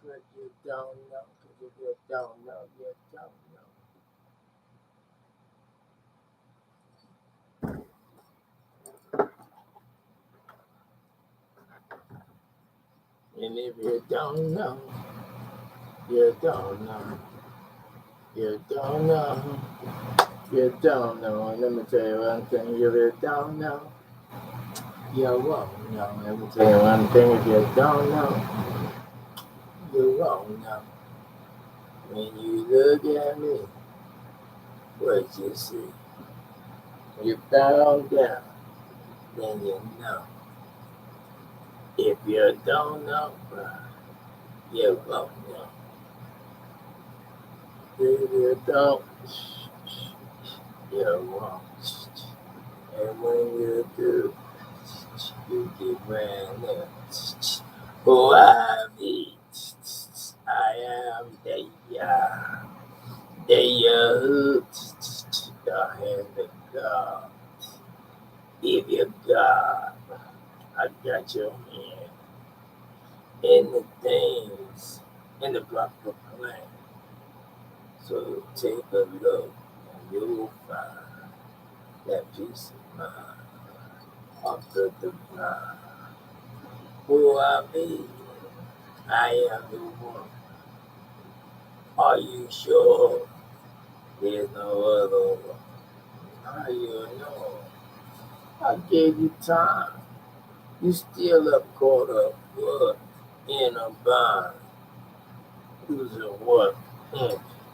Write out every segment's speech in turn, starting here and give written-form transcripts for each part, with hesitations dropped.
But you don't know, cause if you don't know, you don't know. And if you don't know, you don't know. You don't know. You don't know. And let me tell you one thing, if you don't know, you won't know. Let me tell you one thing, if you don't know, you won't know. When you look at me, what you see? You bow down, then you know. If you don't know, you won't know. If you don't, you won't. And when you do, you get brand new. Who I be? I am Dayah. Dayah, the hand of God. If you God, I got your hand in the things, in the proper plan. So take a look and you'll find that peace of mind of the divine. Who I be? I am the one. Are you sure there's no other one? How you know? I gave you time. You still up caught up what? In a bind. Losing what?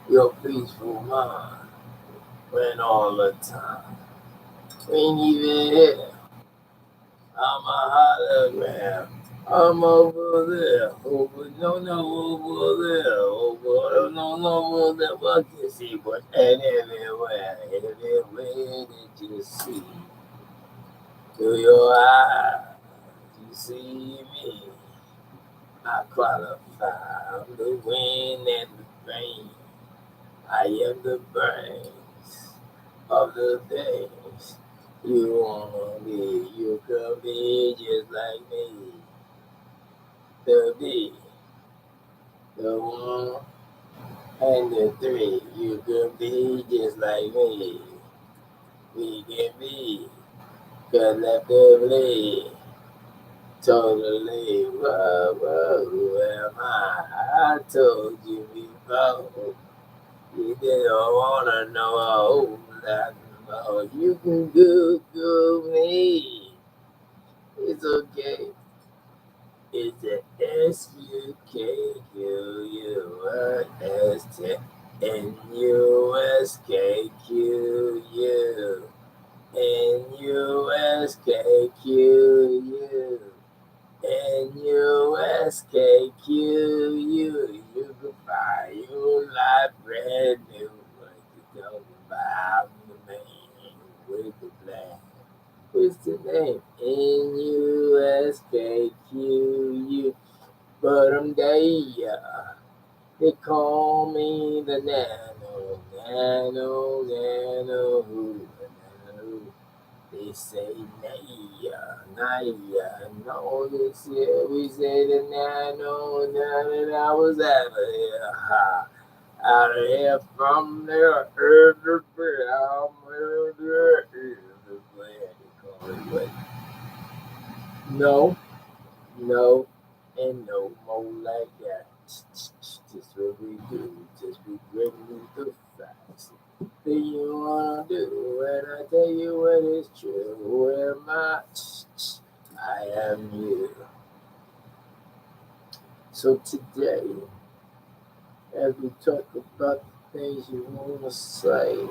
Your peaceful mind. When all the time. Ain't even here. I'm a hologram. I'm over there. Over, no, over there. Over, no, over there. What you see? But and everywhere that you see. Through your eyes, you see me. I qualify. I'm the wind and the rain. I am the brains of the things you wanna be. You could be just like me. The be the one and the three. You could be just like me. We can be collectively. Totally, who am I? I told you before. You didn't wanna know a whole lot more. You can Google me. It's okay. It's a SUKQUSTNUSKQU. NUSKQU. NUSKQU. You can buy your life brand new. What you talking about? I'm the man with the plan. What's the name? NUSKQU. But I'm Dayah. They call me the nano, nano, nano, nano. They say Naya, Naya, no, this year we say the nano, nano, I was out of here, ha. Out of here from there, everywhere, I'm everywhere, everywhere, they call it, but no, no, and no more like that. Just what we do, just be bringing the facts. Do you wanna do when I tell you what is true? Who am I? I am you. So today, as we talk about the things you wanna say,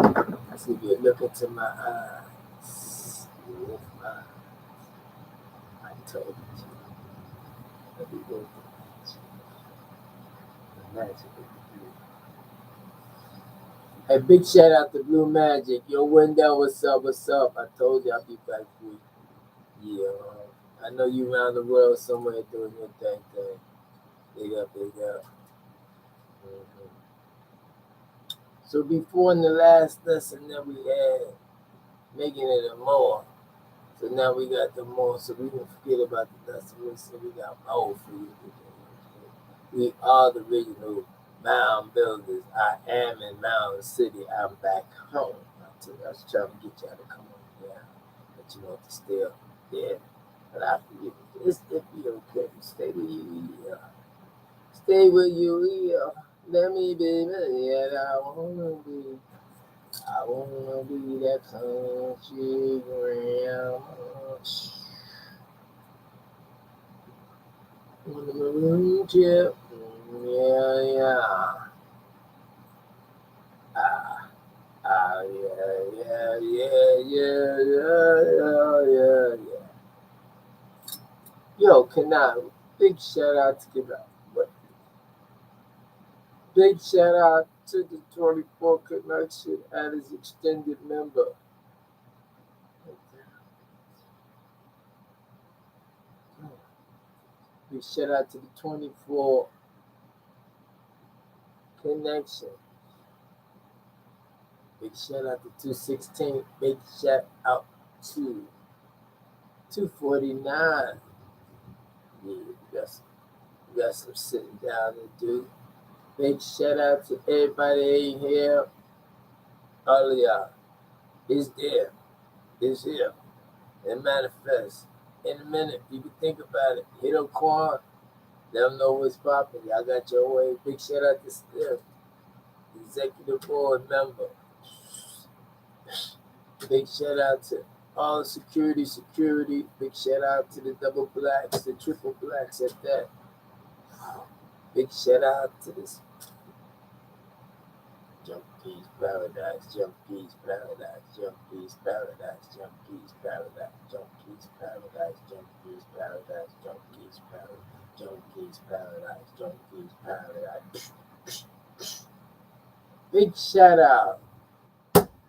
I see you look into my eyes. You with mine. I told you. Let me go to the magic of the blue. Hey, big shout out to Blue Magic. Yo, Wendell, what's up? What's up? I told you I'll be back for you. Yeah, I know you around the world somewhere doing your thing. Big up, big up. Mhm. So before in the last lesson that we had, making it a more, So now we got the more, so we can forget about the dust. We say we got more for you today. We are the original mound builders. I am in Mound City. I'm back home. I was trying to get y'all to come on here, but you want to still there. But I forget it be okay. Stay where you here. Stay where you here. Let me be there. I wanna be that country grandma. On the maroon chip. Yeah, yeah. Ah, yeah, yeah, yeah, yeah, yeah, yeah, yeah. Yo, can I? Big shout out to big shout out to the 24 connection and his extended member. Big shout out to the 24 connection. Big shout out to 216. Big shout out to 249. Yeah, we got some sitting down to do. Big shout out to everybody in here. All of y'all. It's there. It's here. It manifests. In a minute, you can think about it. Hit up Quan. Let them know what's popping. Y'all got your way. Big shout out to Steph, executive board member. Big shout out to all security. Big shout out to the double blacks, the triple blacks at that. Big shout out to this Junkies Paradise, Junkies Paradise, Junkies Paradise, Junkies Paradise, Junkies Paradise, Junkies Paradise, Junkies Paradise, Junkies Paradise, Junkies Paradise. Big shout out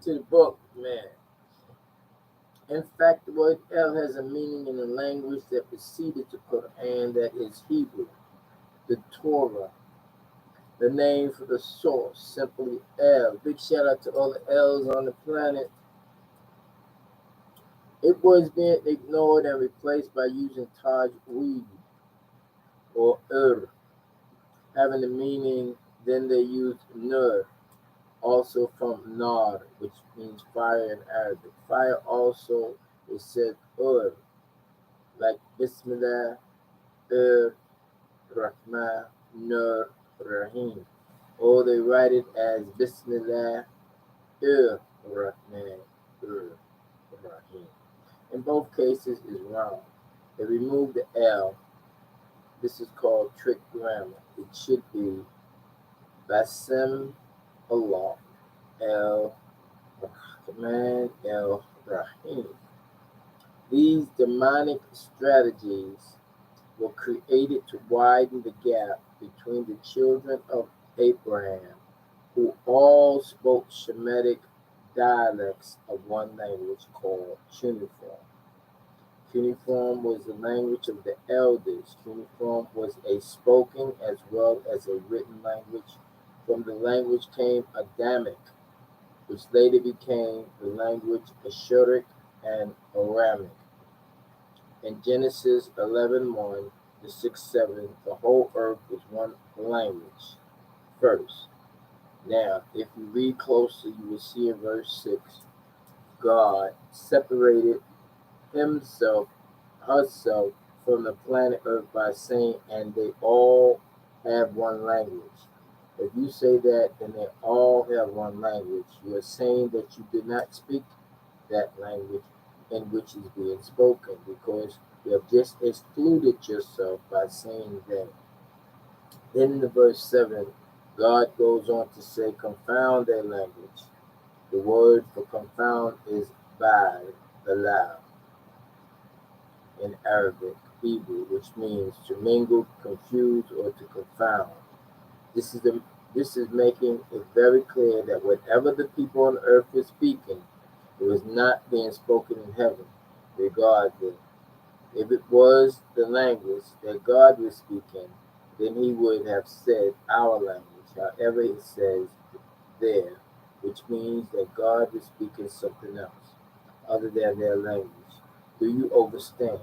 to the book, man. In fact, the word El has a meaning in the language that preceded the Quran, that is Hebrew, the Torah. The name for the source, simply El. Big shout out to all the L's on the planet. It was being ignored and replaced by using Tajweed or having the meaning. Then they used Nur, also from Nar, which means fire in Arabic. Fire also is said like Bismillah, Rahman, Nur, Rahim. Or they write it as Bismillah, Rahman, Rahim. In both cases is wrong. They remove the L. This is called trick grammar. It should be Basim Allah El Rahman El Rahim. These demonic strategies were created to widen the gap between the children of Abraham, who all spoke Shemitic dialects of one language called cuneiform. Cuneiform was the language of the elders. Cuneiform was a spoken as well as a written language. From the language came Adamic, which later became the language Ashuric and Aramic. In Genesis 11:1 to 6:7, the whole earth was one language first. Now, if you read closely, you will see in verse 6, God separated himself, herself from the planet Earth by saying, and they all have one language. If you say that and they all have one language, you are saying that you did not speak that language in which is being spoken, because you have just excluded yourself by saying that. Then in the verse 7, God goes on to say, confound their language. The word for confound is bad, balal, in Arabic, Hebrew, which means to mingle, confuse, or to confound. This is the this is making it very clear that whatever the people on earth were speaking, it was not being spoken in heaven, regardless. If it was the language that God was speaking, then he would have said our language. However, it says there, which means that God was speaking something else other than their language. Do you understand?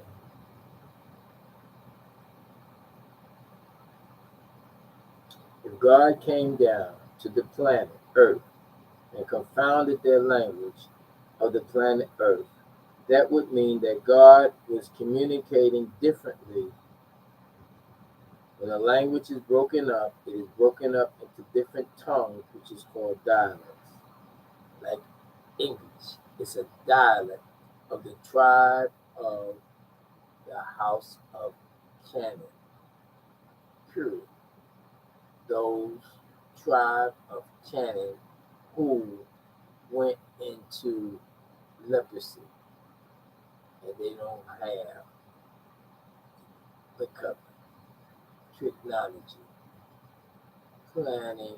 If God came down to the planet Earth and confounded their language of the planet Earth, that would mean that God was communicating differently. When a language is broken up, it is broken up into different tongues, which is called dialects. Like English, it's a dialect of the tribe of the house of Canaan. Period. Those tribe of Canaan who went into leprosy and they don't have the covenant, technology, planning,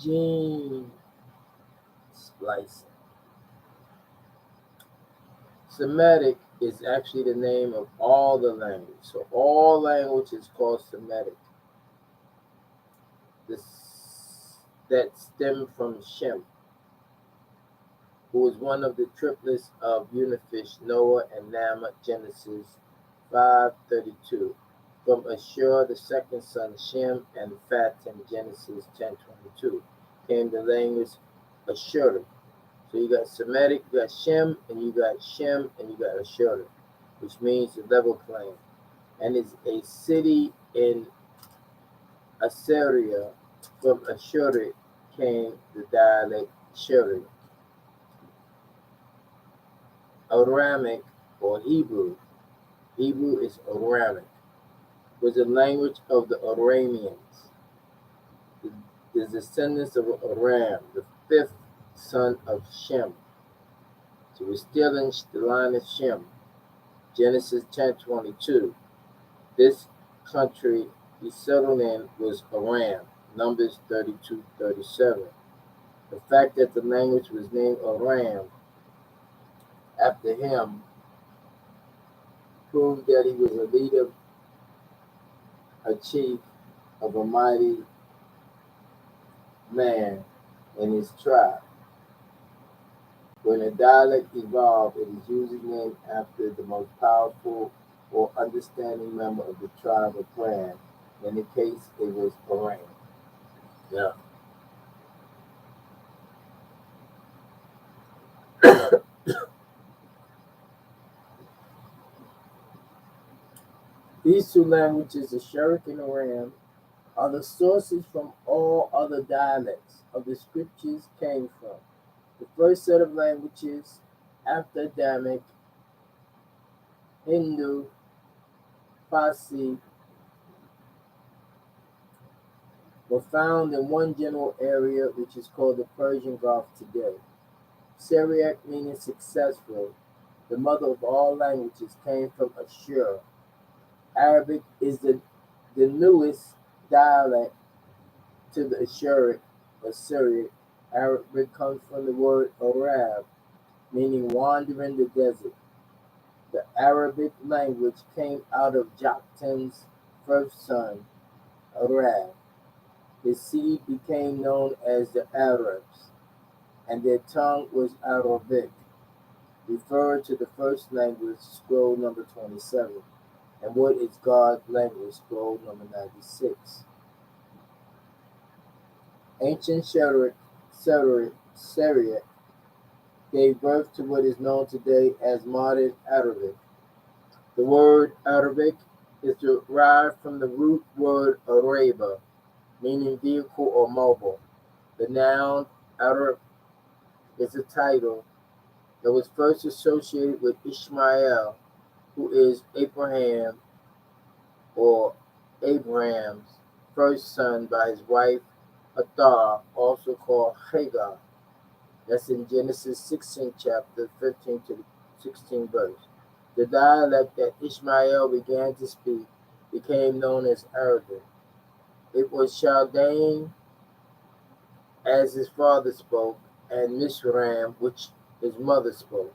gene splicing. Semitic is actually the name of all the language. So all language is called Semitic. This, that stem from Shem, who was one of the triplets of Unifish, Noah and Nama, Genesis 5:32. From Ashur, the second son, Shem and Fatim, Genesis 10:22, came the language Ashur. So you got Semitic, you got Shem, and you got Shem, and you got Ashur, which means the level plain. And it's a city in Assyria. From Ashur came the dialect Shuri. Aramic or Hebrew. Hebrew is Aramic, was the language of the Arameans, the descendants of Aram, the fifth son of Shem. So we're still in the line of Shem. Genesis 10:22. This country he settled in was Aram. Numbers 32:37. The fact that the language was named Aram after him proved that he was a leader, a chief of a mighty man in his tribe. When a dialect evolved, it is usually named after the most powerful or understanding member of the tribe or clan. In the case, it was Aram. Yeah. These two languages, the Sheriff and Aram, are the sources from all other dialects of the scriptures came from. The first set of languages after Adamic, Hindu, Parsi, were found in one general area which is called the Persian Gulf today. Syriac meaning successful, the mother of all languages, came from Ashur. Arabic is the newest dialect to the Ashuric or Syriac. Arabic comes from the word Arab, meaning wander in the desert. The Arabic language came out of Joktan's first son, Arab. His seed became known as the Arabs, and their tongue was Arabic, referred to the first language, scroll number 27, and what is God's language, scroll number 96. Ancient Syriac gave birth to what is known today as modern Arabic. The word Arabic is derived from the root word Araba, meaning vehicle or mobile. The noun Arab is a title that was first associated with Ishmael, who is Abraham or Abraham's first son by his wife Hathar, also called Hagar. That's in Genesis 16 chapter 15 to the 16 verse. The dialect that Ishmael began to speak became known as Arabic. It was Chaldean as his father spoke, and Mizraim which his mother spoke.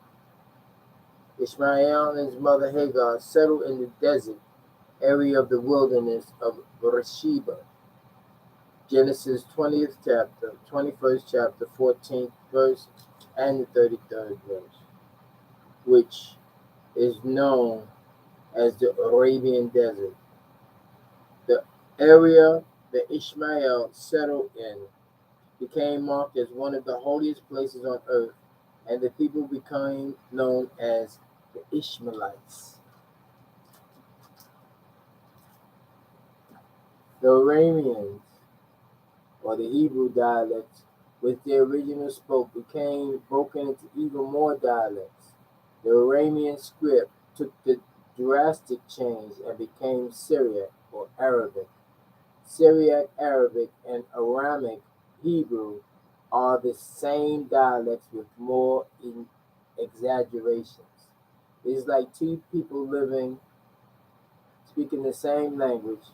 Ishmael and his mother Hagar settled in the desert area of the wilderness of Beersheba. Genesis 20th chapter, 21st chapter, 14th verse, and the 33rd verse. which is known as the Arabian Desert. The area that Ishmael settled in became marked as one of the holiest places on earth, and the people became known as the Ishmaelites. The Arameans, or the Hebrew dialects, which the original spoke, became broken into even more dialects. The Aramean script took the drastic change and became Syriac or Arabic. Syriac Arabic and Aramic Hebrew are the same dialects with more exaggerations. It's like two people living, speaking the same language,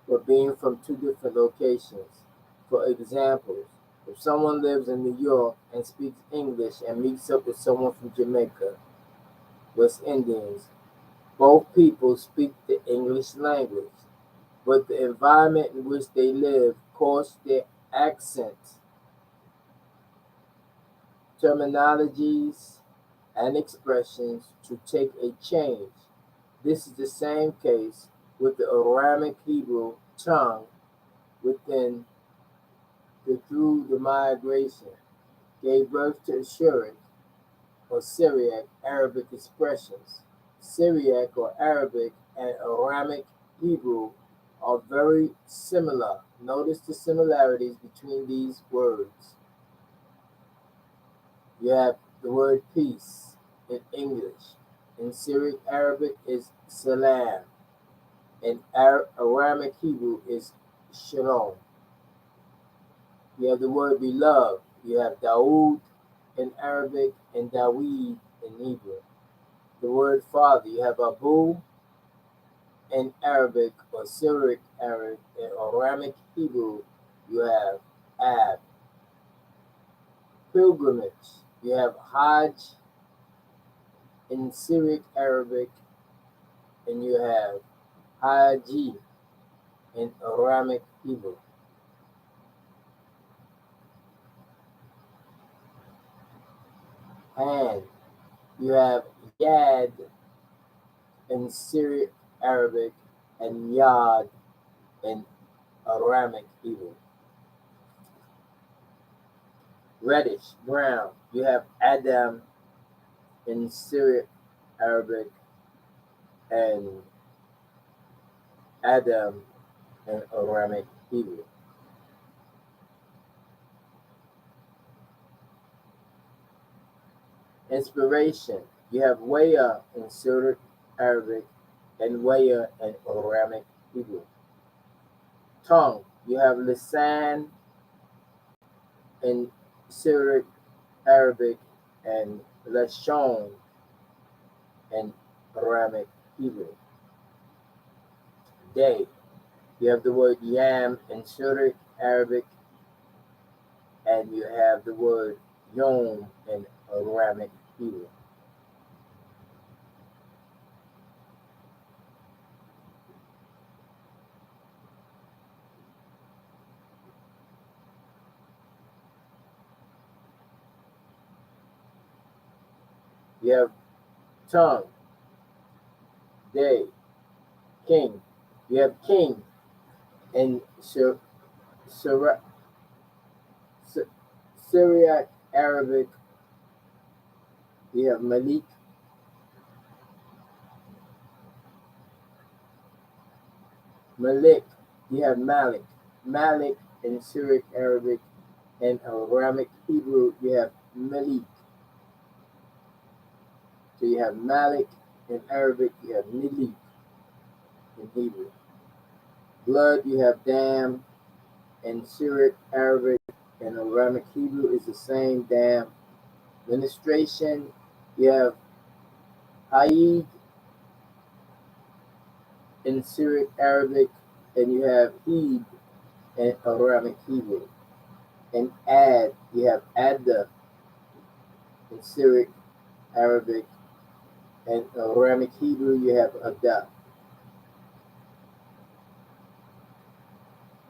but being from two different locations. For example, if someone lives in New York and speaks English and meets up with someone from Jamaica, West Indians, both people speak the English language, but the environment in which they live caused their accents, terminologies, and expressions to take a change. This is the same case with the Aramic Hebrew tongue within through the migration, gave birth to Syriac or Syriac Arabic expressions. Syriac or Arabic and Aramic Hebrew are very similar. Notice the similarities between these words. You have the word peace in English. In Syriac Arabic is salam. In Aramic Hebrew is shalom. You have the word beloved. You have Dawood in Arabic and Daweed in Hebrew. The word father, you have Abu in Arabic or Syriac Arabic. In Aramic Hebrew, you have Ab. Pilgrimage, you have Hajj in Syriac Arabic, and you have Haji in Aramic Hebrew. Hand, you have Yad in Syriac Arabic and Yad in Aramic Hebrew. Reddish, brown, you have Adam in Syriac Arabic and Adam in Aramic Hebrew. Inspiration, you have Waya in Syriac Arabic and Waya in Aramic Hebrew. Tongue, you have Lisan in Syriac Arabic and Lashon in Aramic Hebrew. Day, you have the word Yam in Syriac Arabic and you have the word Yom in Aramic Hebrew. You have tongue, day, king. You have king in Syriac Arabic. You have Malik. Malik. You have Malik. Malik in Syriac Arabic and Aramic Hebrew. You have Malik. So you have Malik in Arabic. You have Malik in Hebrew. Blood. You have Dam in Syriac Arabic and Aramic Hebrew is the same Dam. Ministration. You have Haid in Syriac Arabic and you have Heed in Aramic Hebrew. And Ad, you have Adda in Syriac Arabic and Aramic Hebrew, you have Adda.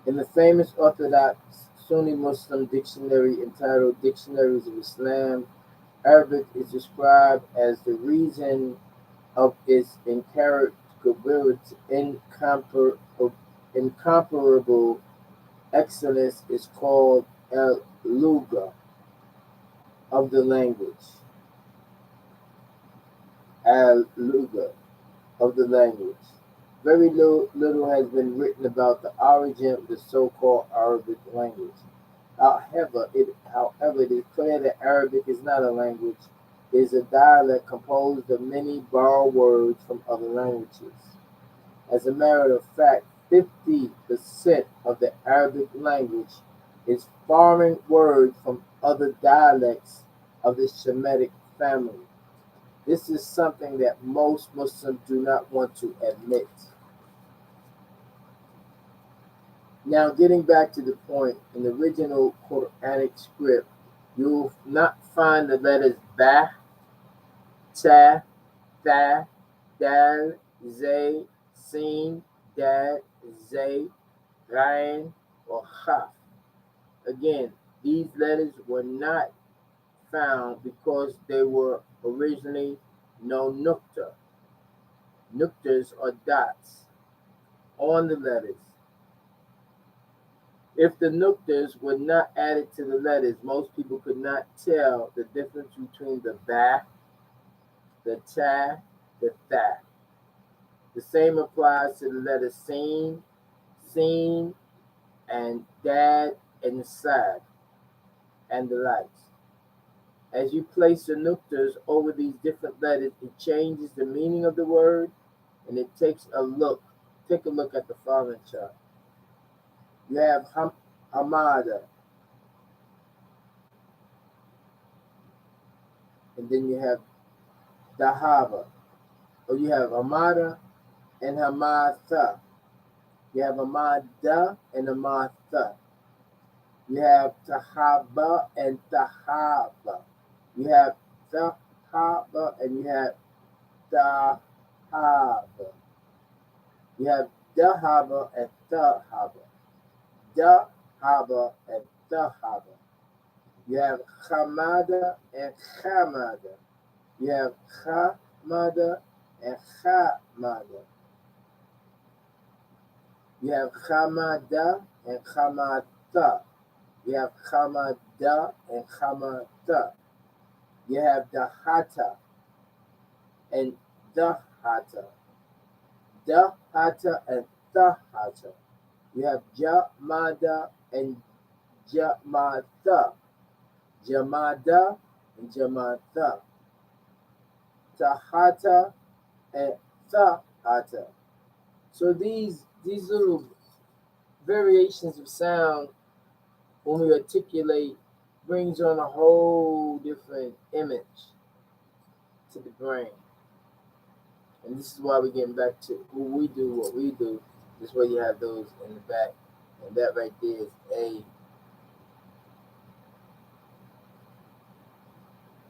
In the famous Orthodox Sunni Muslim dictionary entitled Dictionaries of Islam, Arabic is described as the reason of its incomparable excellence is called El Luga of the language. Al Luga of the language. Very little has been written about the origin of the so-called Arabic language. However, it is clear that Arabic is not a language. It is a dialect composed of many borrowed words from other languages. As a matter of fact, 50% of the Arabic language is foreign words from other dialects of the Shemitic family. This is something that most Muslims do not want to admit. Now, getting back to the point, in the original Quranic script, you will not find the letters Ba, Ta, Tha, Dal, Zay, Sin, Dad, Zay, Ghain, or Kaf. Again, these letters were not found because they were originally no nukta. Nuktas are dots on the letters. If the nuktas were not added to the letters, most people could not tell the difference between the ba, the ta, the tha. The same applies to the letters sin, seen, and dad, and sad, and the likes. As you place the nuktas over these different letters, it changes the meaning of the word, and it takes a look. Take a look at the following chart. You have Hamada, and then you have Dahaba. Or you have Hamada and Hamatha. You have Hamada and Hamatha. You have Tahaba and Tahaba. You have Tahaba and you have Dahaba. You have Dahaba and Dahaba. Dahaba and Dahaba. You have Hamada and Hamada. You have Hamada and Hamada. You have Hamada and Hamata. You have Hamada and Hamata. You have Dahata and Dahata. Dahata and Dahata. You have Jamada and Jamata. Jamada and Jamata. Tahata and Thahata. So these little variations of sound, when we articulate, brings on a whole different image to the brain. And this is why we're getting back to what we do. This way you have those in the back. And that right there is A.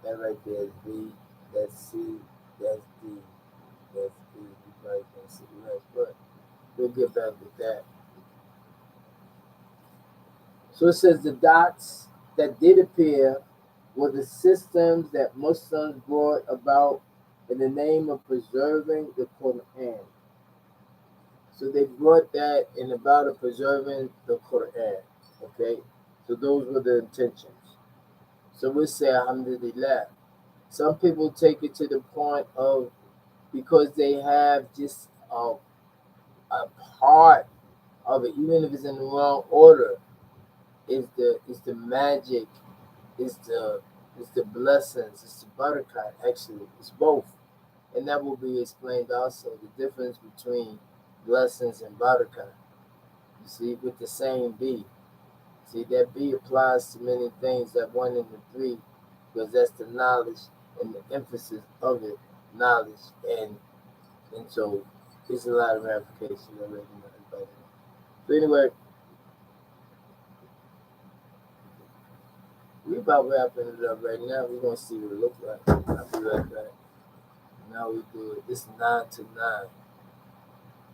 That right there is B. That's C. That's D. That's E. You probably can't see the rest, but we'll get back with that. So it says the dots that did appear were the systems that Muslims brought about in the name of preserving the Quran. So they brought that in about of preserving the Quran. Okay? So those were the intentions. So we say Alhamdulillah. Some people take it to the point of because they have just a part of it, even if it's in the wrong order, is the magic, is the blessings, it's the barakat. Actually, it's both, and that will be explained also. The difference between blessings and barakat. You see, with the same B. See, that B applies to many things. That one and the three, because that's the knowledge and the emphasis of it, knowledge, and so there's a lot of ramifications already. So anyway, we about wrapping it up right now. We're gonna see what it looks like. I'll be right back. Now we do it. This 9 to 9,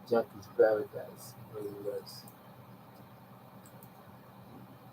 Junkie's Paradise. Really works.